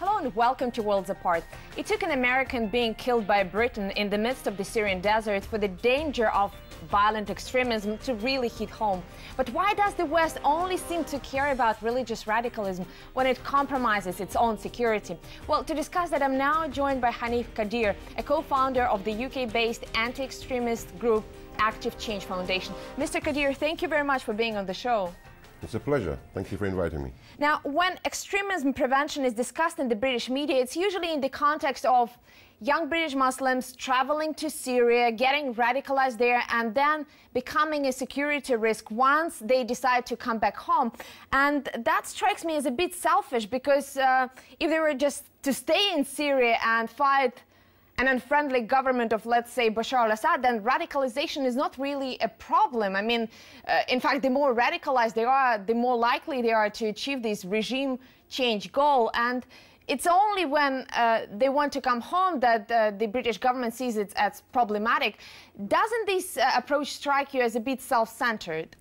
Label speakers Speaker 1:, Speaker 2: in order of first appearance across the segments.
Speaker 1: Hello and welcome to Worlds Apart. It took an American being killed by Britain in the midst of the Syrian desert for the danger of violent extremism to really hit home. But why does the West only seem to care about religious radicalism when it compromises its own security? Well, to discuss that, I'm now joined by Hanif Kadir, a co-founder of the UK-based anti-extremist group Active Change Foundation. Mr. Kadir, thank you very much for being on the show.
Speaker 2: It's a pleasure. Thank you for inviting me.
Speaker 1: Now, when extremism prevention is discussed in the British media, it's usually in the context of young British Muslims traveling to Syria, getting radicalized there, and then becoming a security risk once they decide to come back home. And that strikes me as a bit selfish, because if they were just to stay in Syria and fight an unfriendly government of, let's say, Bashar al-Assad, then radicalization is not really a problem. I mean, in fact, the more radicalized they are, the more likely they are to achieve this regime change goal. And it's only when they want to come home that the British government sees it as problematic. Doesn't this approach strike you as a bit self-centered?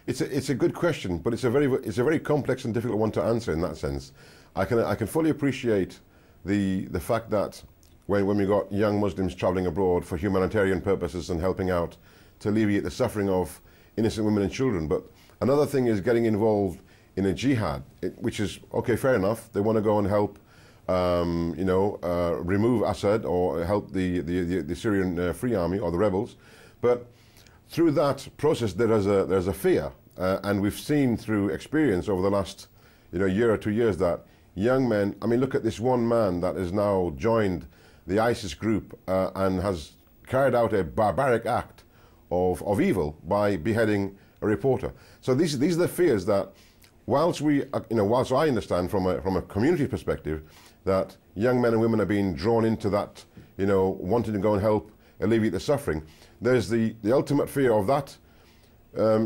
Speaker 2: It's a good question, but it's a very complex and difficult one to answer in that sense. I can fully appreciate the fact that when we got young Muslims traveling abroad for humanitarian purposes and helping out to alleviate the suffering of innocent women and children. But another thing is getting involved in a jihad, which is, okay, fair enough. They want to go and help, remove Assad or help the Syrian Free Army or the rebels. But through that process, there's a fear. And we've seen through experience over the last year or 2 years that young men, I mean, look at this one man that has now joined the ISIS group and has carried out a barbaric act of evil by beheading a reporter. So these are the fears that, whilst I understand from a community perspective that young men and women are being drawn into that, wanting to go and help alleviate the suffering, there's the ultimate fear of that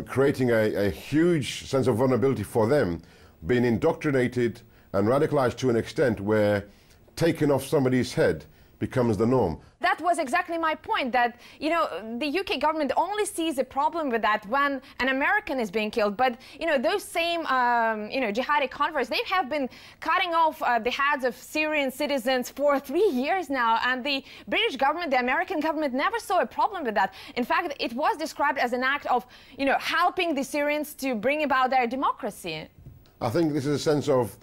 Speaker 2: creating a huge sense of vulnerability for them, being indoctrinated and radicalized to an extent where taking off somebody's head becomes the norm.
Speaker 1: That was exactly my point, that, the UK government only sees a problem with that when an American is being killed. But, those same, jihadi converts, they have been cutting off the heads of Syrian citizens for 3 years now. And the British government, the American government, never saw a problem with that. In fact, it was described as an act of, helping the Syrians to bring about their democracy.
Speaker 2: I think this is a sense of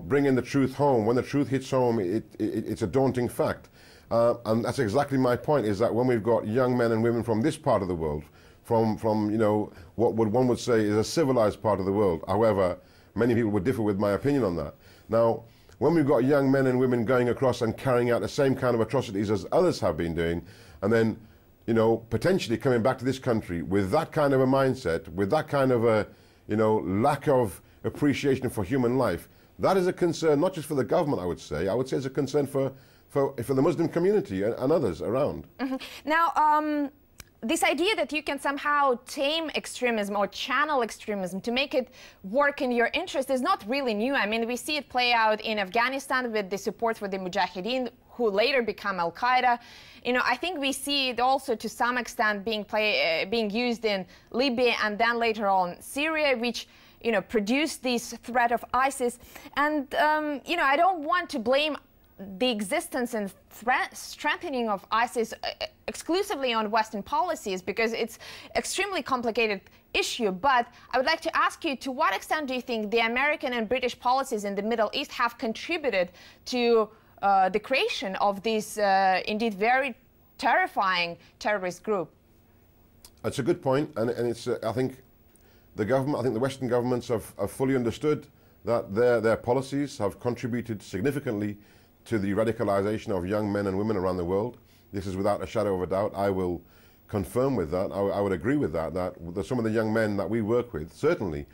Speaker 2: bringing the truth home. When the truth hits home, it's a daunting fact. And that's exactly my point, is that when we've got young men and women from this part of the world, from what one would say is a civilized part of the world, however, many people would differ with my opinion on that. Now, when we've got young men and women going across and carrying out the same kind of atrocities as others have been doing, and then, potentially coming back to this country with that kind of a mindset, with that kind of a, lack of appreciation for human life, that is a concern, not just for the government, I would say it's a concern for the Muslim community and others around.
Speaker 1: Mm-hmm. Now, this idea that you can somehow tame extremism or channel extremism to make it work in your interest is not really new. I mean, we see it play out in Afghanistan with the support for the Mujahideen, who later become Al-Qaeda. I think we see it also to some extent being used in Libya and then later on Syria, which produced this threat of ISIS. And, I don't want to blame the existence and strengthening of ISIS exclusively on Western policies, because it's extremely complicated issue. But I would like to ask you, to what extent do you think the American and British policies in the Middle East have contributed to the creation of this indeed very terrifying terrorist group?
Speaker 2: That's a good point, and it's I think the Western governments have fully understood that their policies have contributed significantly to the radicalization of young men and women around the world. This is without a shadow of a doubt. I will confirm with that. I would agree with that some of the young men that we work with certainly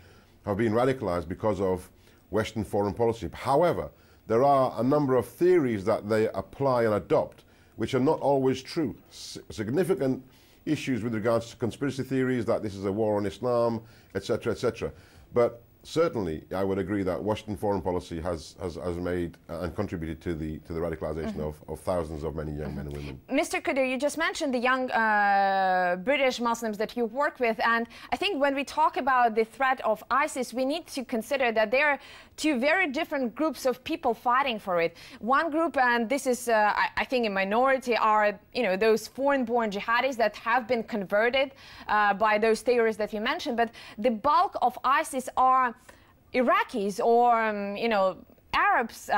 Speaker 2: have been radicalized because of Western foreign policy. However, there are a number of theories that they apply and adopt which are not always true. Significant issues with regards to conspiracy theories, that this is a war on Islam, etc., etc. But certainly I would agree that Western foreign policy has made and contributed to the radicalization of thousands of many young men and women.
Speaker 1: Mr. Qadir, you just mentioned the young British Muslims that you work with, and I think when we talk about the threat of ISIS, we need to consider that there are two very different groups of people fighting for it. One group, and this is I think a minority, are those foreign-born jihadis that have been converted by those theorists that you mentioned, but the bulk of ISIS are Iraqis or Arabs,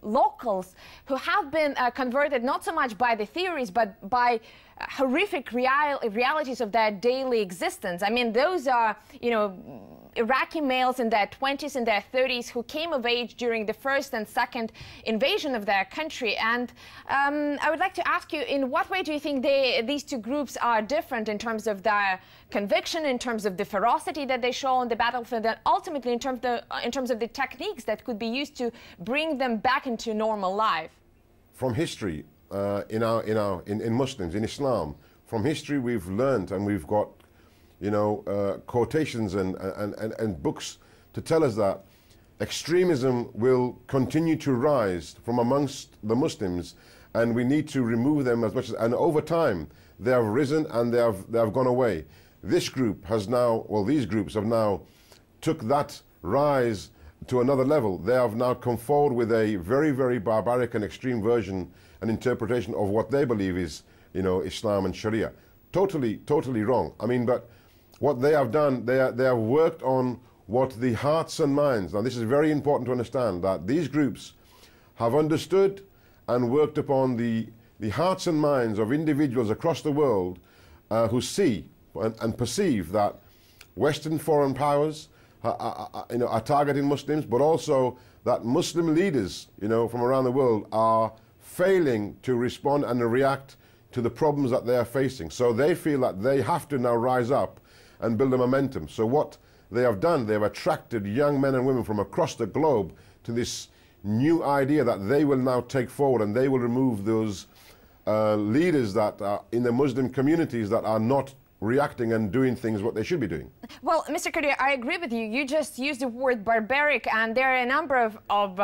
Speaker 1: locals who have been converted not so much by the theories but by horrific realities of their daily existence. I mean, those are Iraqi males in their 20s and their 30s who came of age during the first and second invasion of their country. And I would like to ask you, in what way do you think these two groups are different in terms of their conviction, in terms of the ferocity that they show on the battlefield, and ultimately in terms of the techniques that could be used to bring them back into normal life?
Speaker 2: From history, in Muslims, in Islam, from history we've learned, and we've got quotations and books to tell us that extremism will continue to rise from amongst the Muslims, and we need to remove them as much as, and over time they have risen and they have gone away. This group has now, well, these groups have now took that rise to another level. They have now come forward with a very, very barbaric and extreme version and interpretation of what they believe is, Islam and Sharia. Totally wrong. I mean, but what they have done, they have worked on what the hearts and minds, now this is very important to understand, that these groups have understood and worked upon the hearts and minds of individuals across the world who see and perceive that Western foreign powers are targeting Muslims, but also that Muslim leaders, from around the world are failing to respond and react to the problems that they are facing. So they feel that they have to now rise up and build a momentum. So what they have done, they have attracted young men and women from across the globe to this new idea that they will now take forward, and they will remove those leaders that are in the Muslim communities that are not reacting and doing things what they should be doing.
Speaker 1: Well, Mr. Qadir, I agree with you. You just used the word barbaric, and there are a number of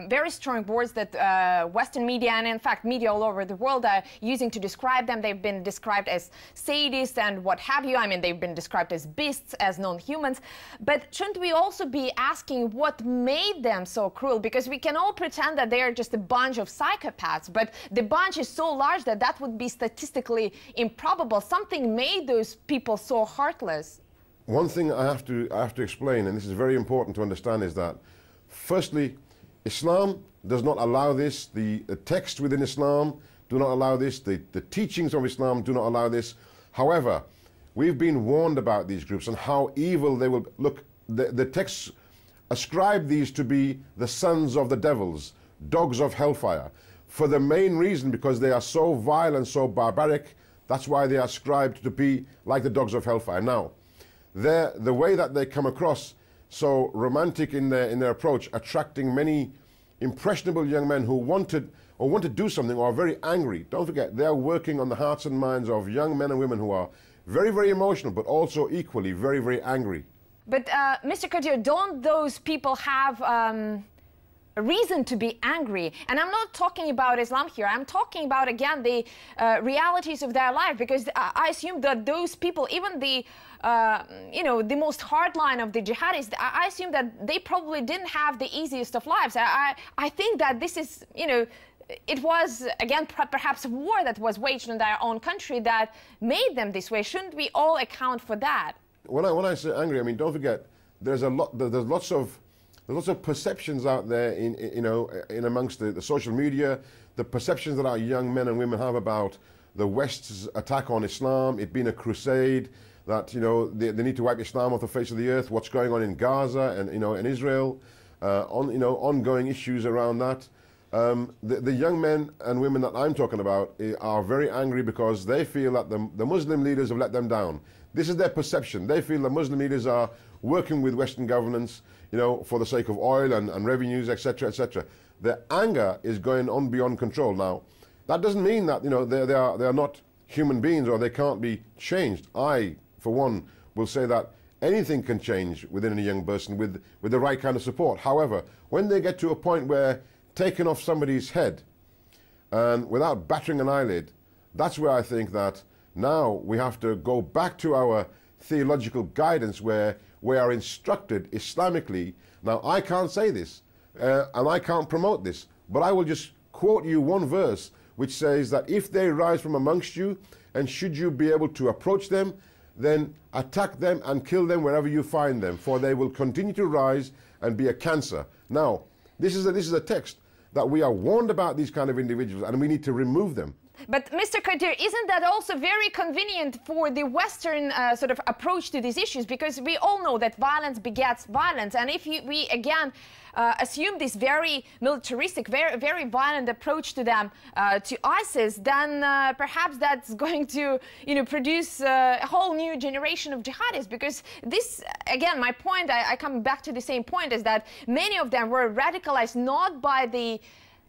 Speaker 1: very strong words that Western media, and in fact media all over the world, are using to describe them. They've been described as sadists and what have you. I mean, they've been described as beasts, as non-humans. But shouldn't we also be asking what made them so cruel? Because we can all pretend that they are just a bunch of psychopaths, but the bunch is so large that that would be statistically improbable. Something made those people so heartless.
Speaker 2: One thing I have to explain, and this is very important to understand, is that firstly, Islam does not allow this. The text within Islam do not allow this. The teachings of Islam do not allow this. However, we've been warned about these groups and how evil they will look. The texts ascribe these to be the sons of the devils, dogs of hellfire, for the main reason because they are so vile and so barbaric. That's why they are ascribed to be like the dogs of hellfire. Now, the way that they come across, so romantic in their approach, attracting many impressionable young men who want to do something or are very angry. Don't forget, they are working on the hearts and minds of young men and women who are very, very emotional, but also equally very, very angry.
Speaker 1: But Mr. Qadir, don't those people have a reason to be angry? And I'm not talking about Islam here. I'm talking about, again, the realities of their life, because I assume that those people, even the the most hardline of the jihadists, I assume that they probably didn't have the easiest of lives. I think that this is, it was, again, perhaps a war that was waged in their own country that made them this way. Shouldn't we all account for that?
Speaker 2: When I say angry, I mean, don't forget, there's lots of perceptions out there in amongst the social media, the perceptions that our young men and women have about the West's attack on Islam, it being a crusade, that they need to wipe Islam off the face of the earth, what's going on in Gaza and in Israel, ongoing issues around that. The young men and women that I'm talking about are very angry because they feel that the Muslim leaders have let them down. This is their perception. They feel the Muslim leaders are working with Western governments, for the sake of oil and revenues, etc., etc. Their anger is going on beyond control. Now, that doesn't mean that they are not human beings or they can't be changed. I, for one, will say that anything can change within a young person with the right kind of support. However, when they get to a point where taking off somebody's head and without battering an eyelid, that's where I think that now we have to go back to our theological guidance where we are instructed Islamically. Now, I can't say this and I can't promote this, but I will just quote you one verse which says that if they rise from amongst you, and should you be able to approach them, then attack them and kill them wherever you find them, for they will continue to rise and be a cancer. Now, this is a text that we are warned about these kind of individuals, and we need to remove them.
Speaker 1: But Mr. Qadir, isn't that also very convenient for the Western sort of approach to these issues? Because we all know that violence begets violence. And if we again assume this very militaristic, very violent approach to them, to ISIS, then perhaps that's going to, produce a whole new generation of jihadists. Because this, again, my point, I come back to the same point, is that many of them were radicalized not by the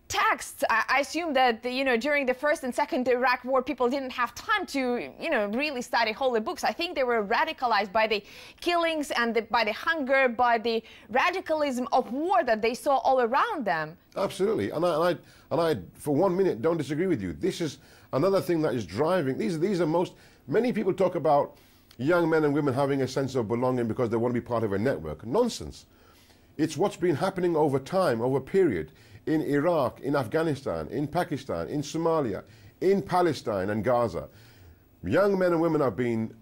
Speaker 1: texts. I assume that, during the First and Second Iraq War, people didn't have time to, really study holy books. I think they were radicalized by the killings and by the hunger, by the radicalism of war that they saw all around them.
Speaker 2: Absolutely, and I for 1 minute don't disagree with you. This is another thing that is driving. These are many people talk about young men and women having a sense of belonging because they want to be part of a network. Nonsense. It's what's been happening over time, over a period. In Iraq, in Afghanistan, in Pakistan, in Somalia, in Palestine and Gaza. Young men and women are being,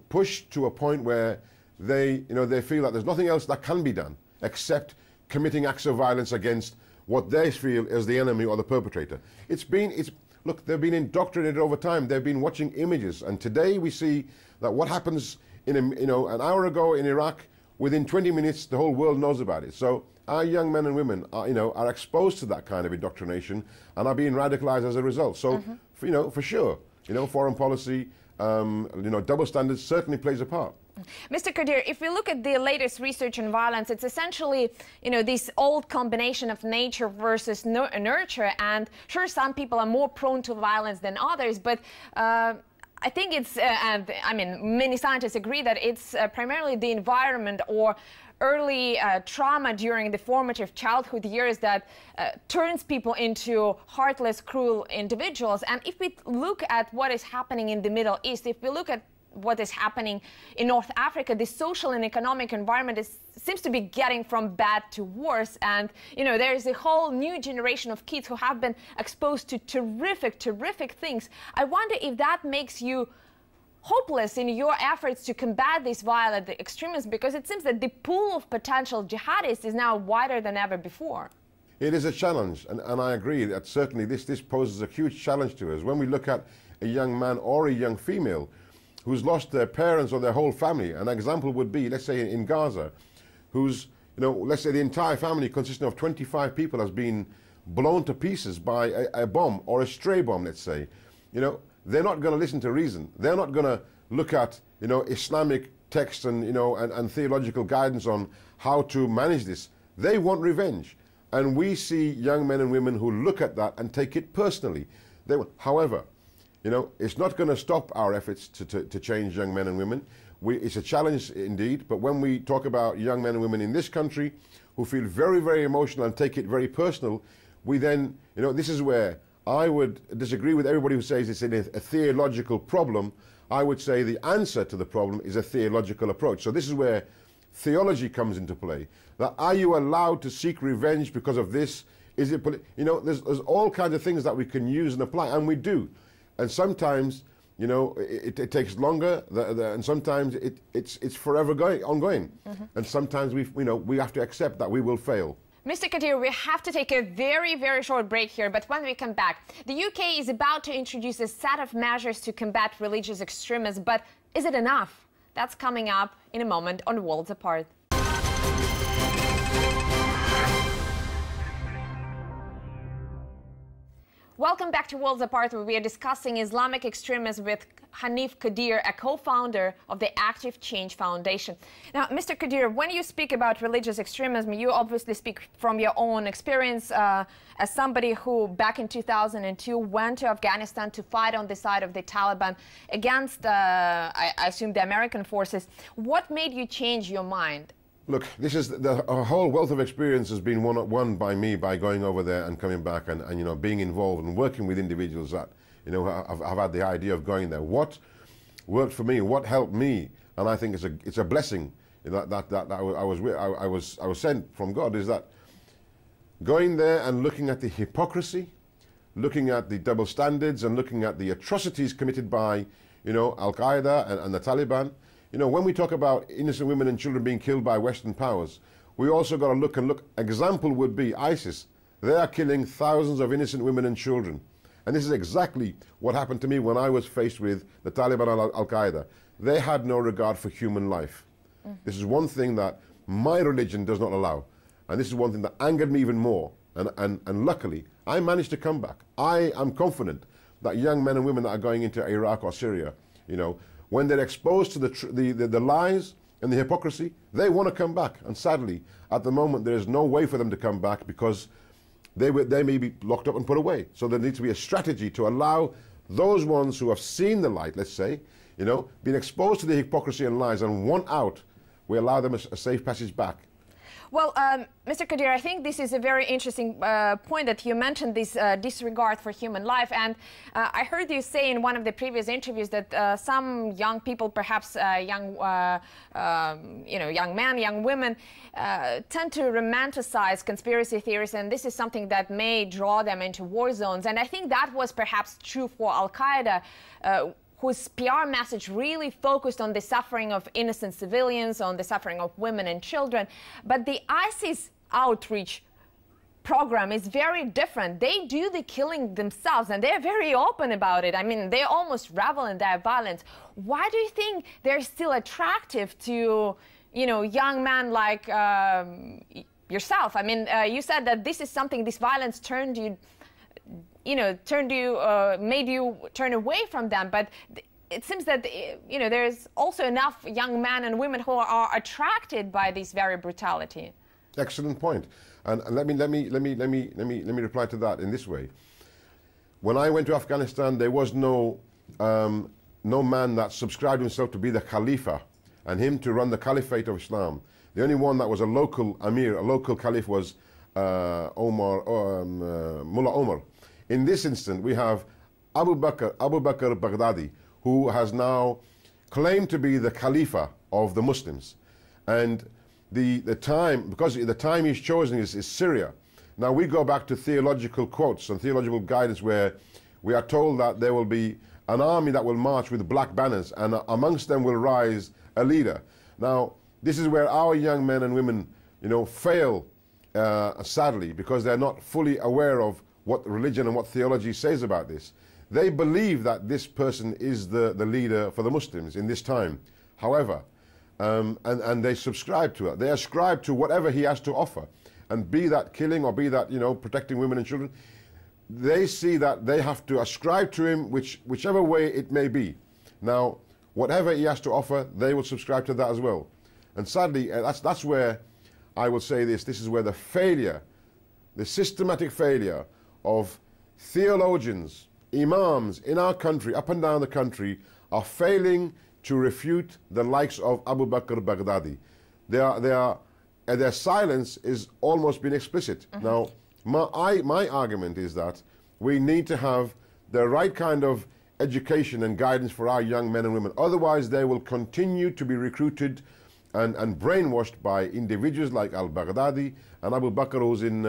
Speaker 2: pushed to a point where they feel that there's nothing else that can be done except committing acts of violence against what they feel is the enemy or the perpetrator. Look, they've been indoctrinated over time. They've been watching images, and today we see that what happens an hour ago in Iraq, within 20 minutes, the whole world knows about it. So our young men and women are exposed to that kind of indoctrination and are being radicalized as a result. So, for sure, foreign policy, double standards certainly plays a part.
Speaker 1: Mr. Qadir, if we look at the latest research on violence, it's essentially, this old combination of nature versus nurture. And sure, some people are more prone to violence than others, but I think it's, many scientists agree that it's primarily the environment or early trauma during the formative childhood years that turns people into heartless, cruel individuals. And if we look at what is happening in the Middle East, if we look at what is happening in North Africa, the social and economic environment seems to be getting from bad to worse. And, there is a whole new generation of kids who have been exposed to terrific things. I wonder if that makes you hopeless in your efforts to combat this violent extremism, because it seems that the pool of potential jihadists is now wider than ever before.
Speaker 2: It is a challenge, and I agree that certainly this poses a huge challenge to us. When we look at a young man or a young female who's lost their parents or their whole family, an example would be, let's say in Gaza, who's, let's say the entire family consisting of 25 people has been blown to pieces by a bomb or a stray bomb, let's say. They're not going to listen to reason. They're not going to look at, Islamic texts and, and theological guidance on how to manage this. They want revenge. And we see young men and women who look at that and take it personally. However, it's not going to stop our efforts to change young men and women. It's a challenge indeed, but when we talk about young men and women in this country who feel very emotional and take it very personal, we then, this is where I would disagree with everybody who says it's a theological problem. I would say the answer to the problem is a theological approach. So this is where theology comes into play. That are you allowed to seek revenge because of this? Is it, there's all kinds of things that we can use and apply, and we do. And sometimes, it takes longer, and sometimes it's forever ongoing. And sometimes we have to accept that we will fail.
Speaker 1: Mr. Qadir, we have to take a very short break here, but when we come back, the UK is about to introduce a set of measures to combat religious extremism, but is it enough? That's coming up in a moment on Worlds Apart. Welcome back to Worlds Apart, where we are discussing Islamic extremism with Hanif Kadir, a co-founder of the Active Change Foundation. Now, Mr. Kadir, when you speak about religious extremism, you obviously speak from your own experience as somebody who, back in 2002, went to Afghanistan to fight on the side of the Taliban against, I assume, the American forces. What made you change your mind?
Speaker 2: Look, this is a whole wealth of experience has been won by me by going over there and coming back and you know, being involved and working with individuals that, you know, have had the idea of going there. What worked for me, what helped me, and I think it's a blessing that I was sent from God, is that going there and looking at the hypocrisy, looking at the double standards, and looking at the atrocities committed by, you know, Al-Qaeda and the Taliban. You know, when we talk about innocent women and children being killed by Western powers, we also got to look. Example would be ISIS. They are killing thousands of innocent women and children. And this is exactly what happened to me when I was faced with the Taliban and Al-Qaeda. They had no regard for human life. This is one thing that my religion does not allow. And this is one thing that angered me even more. And luckily, I managed to come back. I am confident that young men and women that are going into Iraq or Syria, you know, when they're exposed to the lies and the hypocrisy, they want to come back. And sadly, at the moment, there is no way for them to come back because they may be locked up and put away. So there needs to be a strategy to allow those ones who have seen the light, let's say, you know, been exposed to the hypocrisy and lies and want out, we allow them a safe passage back.
Speaker 1: Well, Mr. Kadir, I think this is a very interesting point that you mentioned, this disregard for human life. And I heard you say in one of the previous interviews that some young people, perhaps young men, young women, tend to romanticize conspiracy theories, and this is something that may draw them into war zones. And I think that was perhaps true for Al-Qaeda, whose PR message really focused on the suffering of innocent civilians, on the suffering of women and children. But the ISIS outreach program is very different. They do the killing themselves, and they're very open about it. I mean, they almost revel in their violence. Why do you think they're still attractive to, you know, young men like yourself? I mean, you said that this is something, this violence turned you, made you turn away from them. But it seems that, you know, there's also enough young men and women who are attracted by this very brutality.
Speaker 2: Excellent point. And let me reply to that in this way. When I went to Afghanistan, there was no man that subscribed himself to be the Khalifa and him to run the Caliphate of Islam. The only one that was a local Amir, a local Caliph, was Mullah Omar. In this instance, we have Abu Bakr Baghdadi, who has now claimed to be the Khalifa of the Muslims. And the time he's chosen is Syria. Now we go back to theological quotes and theological guidance where we are told that there will be an army that will march with black banners, and amongst them will rise a leader. Now this is where our young men and women, you know, fail sadly, because they're not fully aware of what religion and what theology says about this. They believe that this person is the leader for the Muslims in this time. However, and they subscribe to it. They ascribe to whatever he has to offer. And be that killing or be that, you know, protecting women and children, they see that they have to ascribe to him whichever way it may be. Now, whatever he has to offer, they will subscribe to that as well. And sadly, that's where I will say this is where the failure, the systematic failure of theologians, imams in our country, up and down the country, are failing to refute the likes of Abu Bakr Baghdadi. Their silence is almost been explicit. Now, my argument is that we need to have the right kind of education and guidance for our young men and women. Otherwise, they will continue to be recruited and brainwashed by individuals like al-Baghdadi and Abu Bakr, who's in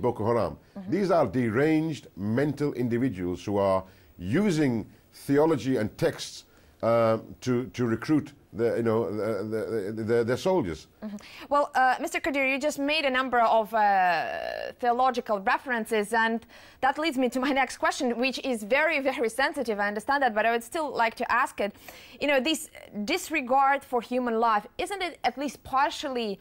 Speaker 2: Boko Haram. These are deranged mental individuals who are using theology and texts to recruit their soldiers.
Speaker 1: Well, Mr. Kadir, you just made a number of theological references, and that leads me to my next question, which is very, very sensitive. I understand that, but I would still like to ask it. You know, this disregard for human life, isn't it at least partially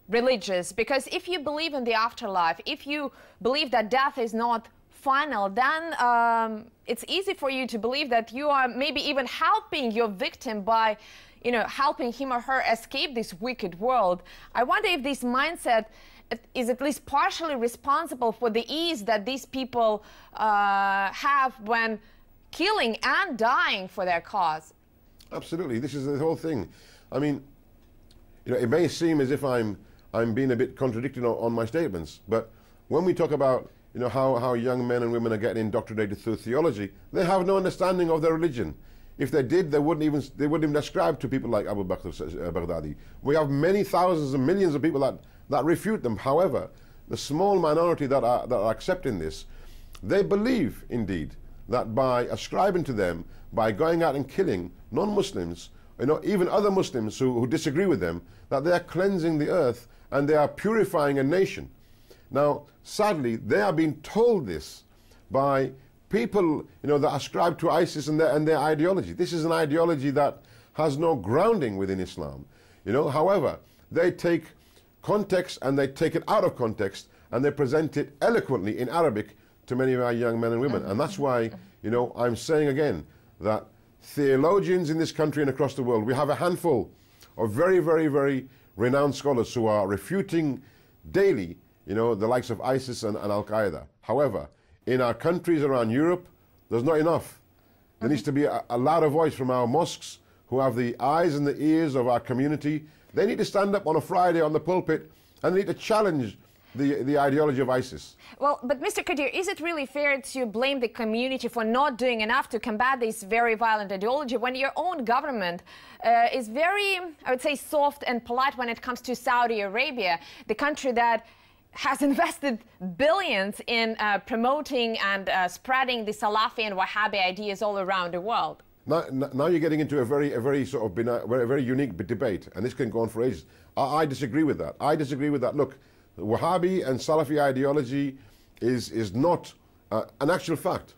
Speaker 1: religious? Because if you believe in the afterlife, if you believe that death is not final, then it's easy for you to believe that you are maybe even helping your victim by, you know, helping him or her escape this wicked world. I wonder if this mindset is at least partially responsible for the ease that these people have when killing and dying for their cause.
Speaker 2: Absolutely, this is the whole thing. I mean, you know, it may seem as if I'm being a bit contradicting on my statements, but when we talk about, you know, how young men and women are getting indoctrinated through theology, they have no understanding of their religion. If they did, they wouldn't even ascribe to people like Abu Bakr Baghdadi. We have many thousands and millions of people that refute them. However, the small minority that are accepting this, they believe indeed that by ascribing to them, by going out and killing non-Muslims, you know, even other Muslims who disagree with them, that they are cleansing the earth and they are purifying a nation. Now, sadly, they are being told this by people, you know, that ascribe to ISIS and their ideology. This is an ideology that has no grounding within Islam. You know, however, they take context and they take it out of context and they present it eloquently in Arabic to many of our young men and women. And that's why, you know, I'm saying again that theologians in this country and across the world, we have a handful of very, very, very renowned scholars who are refuting daily, you know, the likes of ISIS and Al-Qaeda. However, in our countries around Europe, there's not enough. There needs to be a louder voice from our mosques who have the eyes and the ears of our community. They need to stand up on a Friday on the pulpit and they need to challenge the ideology of ISIS.
Speaker 1: Well, but Mr. Kadir, is it really fair to blame the community for not doing enough to combat this very violent ideology when your own government is very, I would say, soft and polite when it comes to Saudi Arabia, the country that has invested billions in promoting and spreading the Salafi and Wahhabi ideas all around the world?
Speaker 2: Now you're getting into a very sort of very unique debate, and this can go on for ages. I disagree with that. I disagree with that. Look, Wahhabi and Salafi ideology is not an actual fact.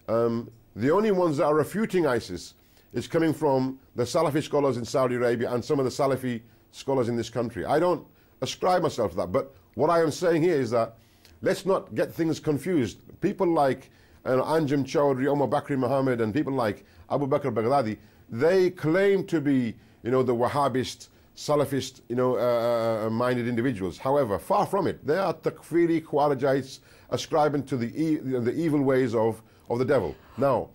Speaker 2: The only ones that are refuting ISIS is coming from the Salafi scholars in Saudi Arabia and some of the Salafi scholars in this country. I don't ascribe myself to that, but what I am saying here is that let's not get things confused. People like Anjem Choudhury, Omar Bakri Mohammed, and people like Abu Bakr Baghdadi, they claim to be, you know, the Wahhabist, Salafist, you know, minded individuals. However, far from it. They are takfiri, khawarijites, ascribing to the evil ways of the devil. Now,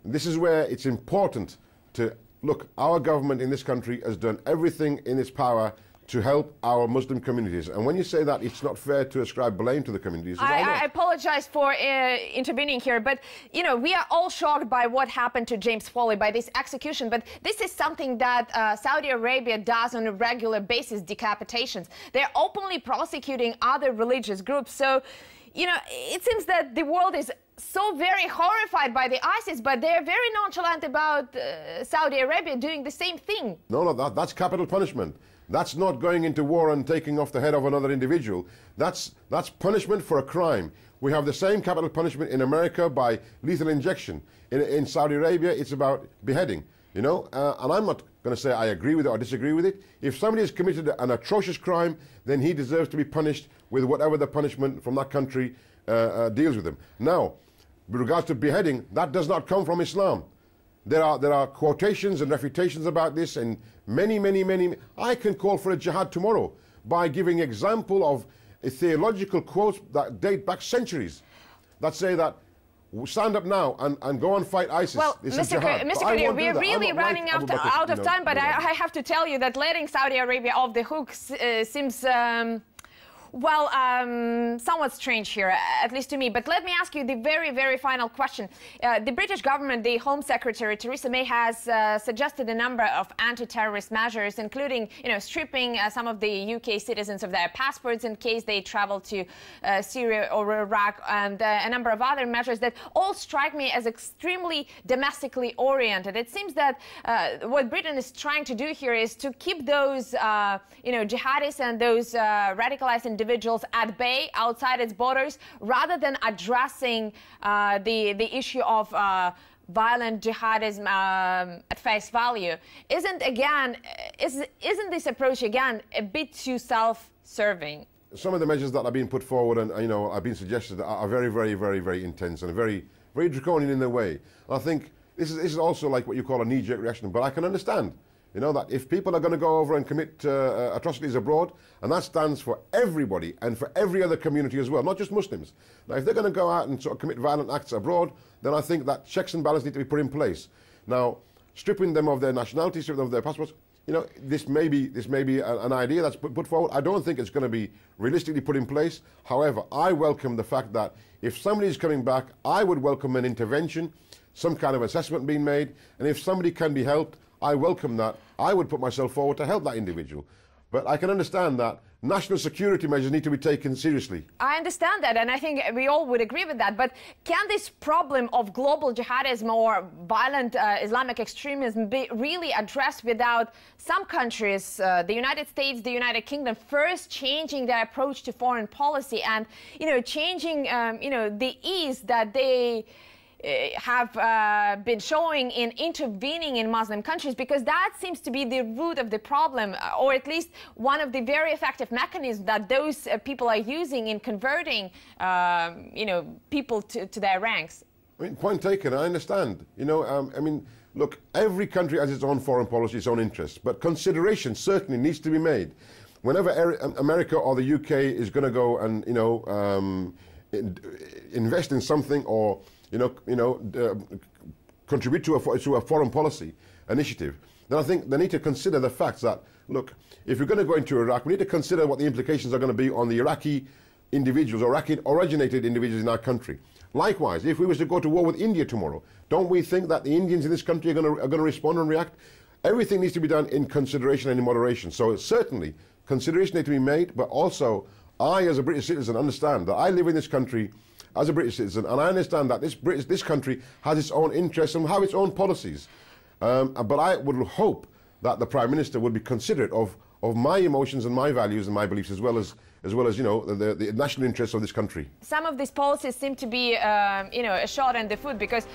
Speaker 2: this is where it's important to look. Our government in this country has done everything in its power to help our Muslim communities. And when you say that, it's not fair to ascribe blame to the communities.
Speaker 1: I apologize for intervening here, but, you know, we are all shocked by what happened to James Foley, by this execution. But this is something that Saudi Arabia does on a regular basis, decapitations. They're openly prosecuting other religious groups. So, you know, it seems that the world is so very horrified by the ISIS, but they're very nonchalant about Saudi Arabia doing the same thing.
Speaker 2: No, that's capital punishment. That's not going into war and taking off the head of another individual. That's punishment for a crime. We have the same capital punishment in America by lethal injection. In Saudi Arabia, it's about beheading. You know, and I'm not going to say I agree with it or disagree with it. If somebody has committed an atrocious crime, then he deserves to be punished with whatever the punishment from that country deals with him. Now, with regards to beheading, that does not come from Islam. There are quotations and refutations about this, and many. I can call for a jihad tomorrow by giving example of theological quotes that date back centuries that say that stand up now and go and fight ISIS.
Speaker 1: Well, Mr. Kadir, we're really running out of time, but I have to tell you that letting Saudi Arabia off the hook seems... well, somewhat strange here, at least to me. But let me ask you the very final question. The British government, the Home Secretary Theresa May, has suggested a number of anti-terrorist measures, including, you know, stripping some of the UK citizens of their passports in case they travel to Syria or Iraq, and a number of other measures that all strike me as extremely domestically oriented. It seems that what Britain is trying to do here is to keep those, you know, jihadists and those radicalized individuals at bay outside its borders, rather than addressing the issue of violent jihadism at face value. Isn't this approach again a bit too self-serving?
Speaker 2: some of the measures that are being put forward and are being suggested are very, very, very, very intense and very, very draconian in their way. And I think this is also like what you call a knee-jerk reaction. But I can understand, that if people are going to go over and commit atrocities abroad, and that stands for everybody and for every other community as well, not just Muslims. Now, if they're going to go out and sort of commit violent acts abroad, then I think that checks and balances need to be put in place. Now, stripping them of their nationality, stripping them of their passports, this may be an idea that's put forward. I don't think it's going to be realistically put in place. However, I welcome the fact that if somebody is coming back, I would welcome an intervention, some kind of assessment being made, and if somebody can be helped, I welcome that. I would put myself forward to help that individual. But I can understand that national security measures need to be taken seriously.
Speaker 1: I understand that, and I think we all would agree with that. But can this problem of global jihadism or violent Islamic extremism be really addressed without some countries, the United States, the United Kingdom, first changing their approach to foreign policy and, changing, the ease that they have been showing in intervening in Muslim countries, because that seems to be the root of the problem, or at least one of the very effective mechanisms that those people are using in converting, people to their ranks.
Speaker 2: I mean, point taken, I understand. Look, every country has its own foreign policy, its own interests, but consideration certainly needs to be made. Whenever America or the UK is going to go and, invest in something or contribute to a foreign policy initiative, then I think they need to consider the fact that, look, if we're going to go into Iraq, we need to consider what the implications are going to be on the Iraqi individuals, or Iraqi-originated individuals in our country. Likewise, if we was to go to war with India tomorrow, don't we think that the Indians in this country are going to respond and react? Everything needs to be done in consideration and in moderation. So certainly, consideration needs to be made, but also I, as a British citizen, understand that I live in this country as a British citizen, and I understand that this country has its own interests and have its own policies. But I would hope that the Prime Minister would be considerate of my emotions and my values and my beliefs, as well as the national interests of this country.
Speaker 1: Some of these policies seem to be a shot in the foot, because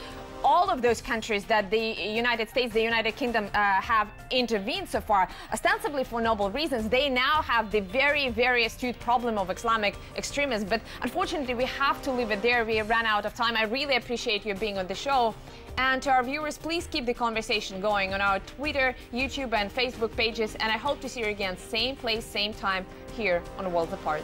Speaker 1: all of those countries that the United States, the United Kingdom have intervened so far, ostensibly for noble reasons, they now have the very, very astute problem of Islamic extremism. But unfortunately, we have to leave it there. We ran out of time. I really appreciate you being on the show. And to our viewers, please keep the conversation going on our Twitter, YouTube, and Facebook pages. And I hope to see you again, same place, same time, here on Worlds Apart.